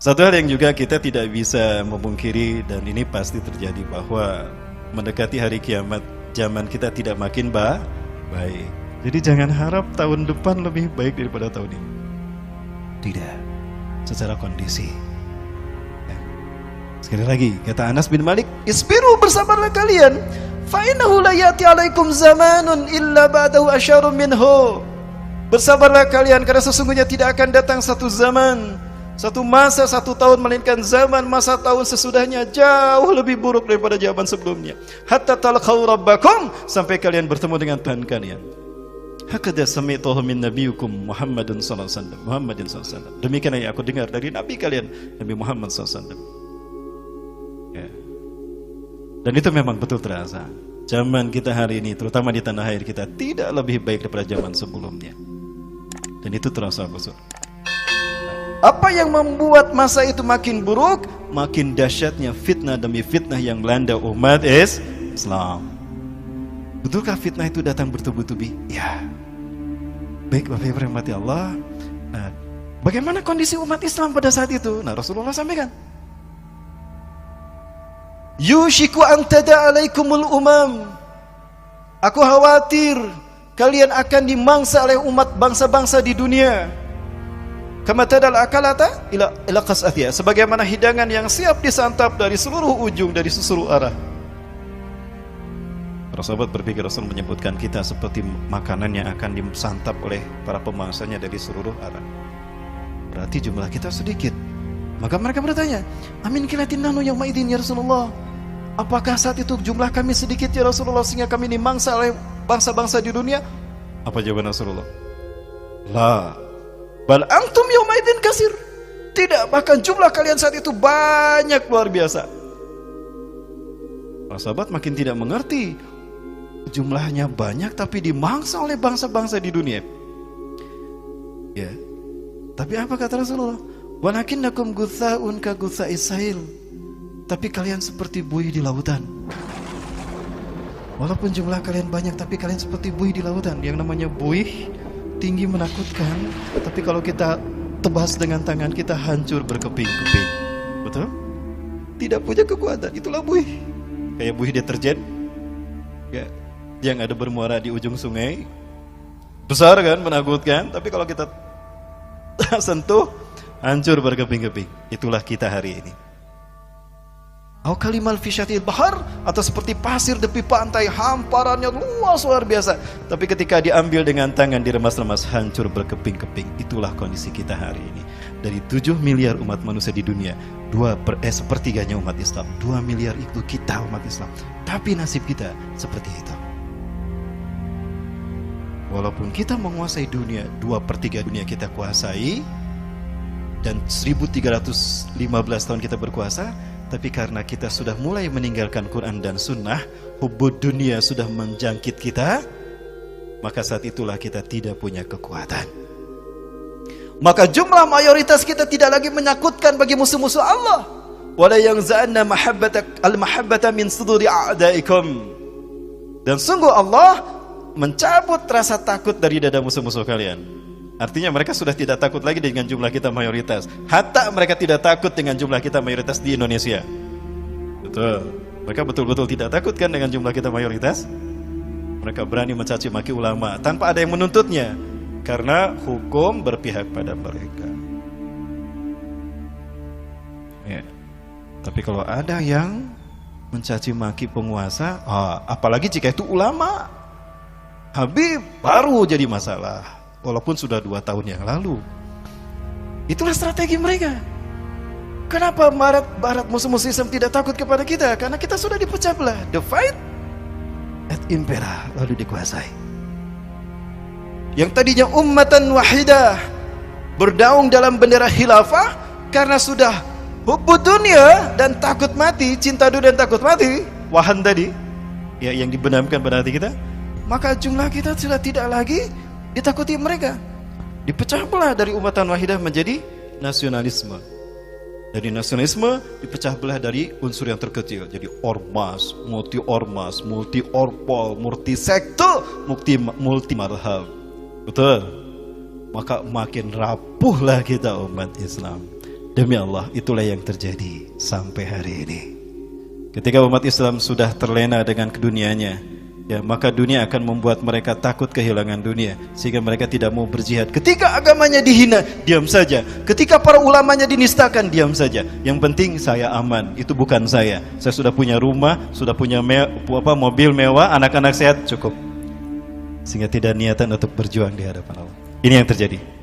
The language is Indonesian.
Satu hal yang juga kita tidak bisa memungkiri, dan ini pasti terjadi, bahwa mendekati hari kiamat zaman kita tidak makin baik. Jadi jangan harap tahun depan lebih baik daripada tahun ini. Tidak, secara kondisi. Ya. Sekali lagi kata Anas bin Malik, isbiru, bersabarlah kalian, fa innahu la yati alaikum zamanun illa ba'dahu asyarun minhu. Bersabarlah kalian, karena sesungguhnya tidak akan datang satu zaman, satu masa, satu tahun, melainkan zaman masa tahun sesudahnya jauh lebih buruk daripada zaman sebelumnya. Hatta talqaw rabbakum, sampai kalian bertemu dengan Tuhan kalian. Hakadha sami'tuhu min nabiyyikum Muhammadin sallallahu alaihi wasallam. Demikian yang aku dengar dari nabi kalian, Nabi Muhammad sallallahu alaihi wasallam. Ya. Dan itu memang betul terasa. Zaman kita hari ini, terutama di tanah air kita, tidak lebih baik daripada zaman sebelumnya. Dan itu terasa betul. Apa yang membuat masa itu makin buruk? Makin dahsyatnya fitnah demi fitnah yang melanda umat Islam. Betulkah fitnah itu datang bertubi-tubi? Ya. Baik, Bapak Ibu rahmati Allah. Nah, bagaimana kondisi umat Islam pada saat itu? Nah, Rasulullah sampaikan, yushiku an tada alaikumul umam. Aku khawatir kalian akan dimangsa oleh umat bangsa-bangsa di dunia. Kama tadal akalata ila qas'athiha, sebagaimana hidangan yang siap disantap dari seluruh ujung, dari seluruh arah. Para sahabat berpikir Rasul menyebutkan kita seperti makanan yang akan disantap oleh para pemangsanya dari seluruh arah. Berarti jumlah kita sedikit. Maka mereka bertanya, amin kilatin nahnu yauma idzin ya Rasulullah. Apakah saat itu jumlah kami sedikit ya Rasulullah sehingga kami dimangsa oleh bangsa-bangsa di dunia? Apa jawaban Rasulullah? La, bal antum yauma idzin kasir. Tidak, bahkan jumlah kalian saat itu banyak, luar biasa. Para sahabat makin tidak mengerti. Jumlahnya banyak tapi dimangsa oleh bangsa-bangsa di dunia. Ya. Tapi apa kata Rasulullah? Walakinnakum gutsa'un ka gutsa'is sail. Tapi kalian seperti buih di lautan. Walaupun jumlah kalian banyak, tapi kalian seperti buih di lautan. Yang namanya buih tinggi menakutkan, tapi kalau kita tebas dengan tangan kita hancur berkeping-keping. Betul? Tidak punya kekuatan. Itulah buih. Kayak buih deterjen. Ya. Yang ada bermuara di ujung sungai, besar kan, menakutkan, tapi kalau kita sentuh, hancur berkeping-keping. Itulah kita hari ini. Au kalimal fi syatil bahar, atau seperti pasir tepi pantai, hamparannya luas luar biasa, tapi ketika diambil dengan tangan diremas-remas, hancur berkeping-keping. Itulah kondisi kita hari ini. Dari 7 miliar umat manusia di dunia, sepertiganya umat Islam. 2 miliar itu kita umat Islam. Tapi nasib kita seperti itu. Walaupun kita menguasai dunia, 2/3 dunia kita kuasai, dan 1315 tahun kita berkuasa, tapi karena kita sudah mulai meninggalkan Quran dan Sunnah, hubbud dunia sudah menjangkit kita, maka saat itulah kita tidak punya kekuatan. Maka jumlah mayoritas kita tidak lagi menakutkan bagi musuh-musuh Allah. Wala yanza'anna al-mahabbata min suduri a'daikum. Dan sungguh Allah mencabut rasa takut dari dada musuh-musuh kalian. Artinya mereka sudah tidak takut lagi dengan jumlah kita mayoritas. Hatta mereka tidak takut dengan jumlah kita mayoritas di Indonesia. Betul. Mereka betul-betul tidak takut kan dengan jumlah kita mayoritas. Mereka berani mencaci maki ulama tanpa ada yang menuntutnya, karena hukum berpihak pada mereka. Ya. Tapi kalau ada yang mencaci maki penguasa, apalagi jika itu ulama, Habib, baru jadi masalah. Walaupun sudah 2 tahun yang lalu. Itulah strategi mereka. Kenapa Barat musuh-musuh Islam tidak takut kepada kita? Karena kita sudah dipecah belah. The fight at impera, lalu dikuasai. Yang tadinya ummatan wahidah, berdaung dalam bendera khilafah, karena sudah hubbud dunia dan takut mati, cinta dunia dan takut mati, wahan tadi, ya, yang dibenamkan pada hati kita, maka jumlah kita sudah tidak lagi ditakuti mereka. Dipecah belah dari ummatan wahidah menjadi nasionalisme. Dari nasionalisme dipecah belah dari unsur yang terkecil, jadi ormas, multi orpol, multi sekte, multi madhab. Betul. Maka makin rapuhlah kita umat Islam. Demi Allah, itulah yang terjadi sampai hari ini. Ketika umat Islam sudah terlena dengan keduniaannya, ya, maka dunia akan membuat mereka takut kehilangan dunia, sehingga mereka tidak mau berjihad. Ketika agamanya dihina, diam saja. Ketika para ulamanya dinistakan, diam saja. Yang penting saya aman, itu bukan saya. Saya sudah punya rumah, sudah punya mobil mewah, anak-anak sehat, cukup. Sehingga tidak niatan untuk berjuang di hadapan Allah. Ini yang terjadi.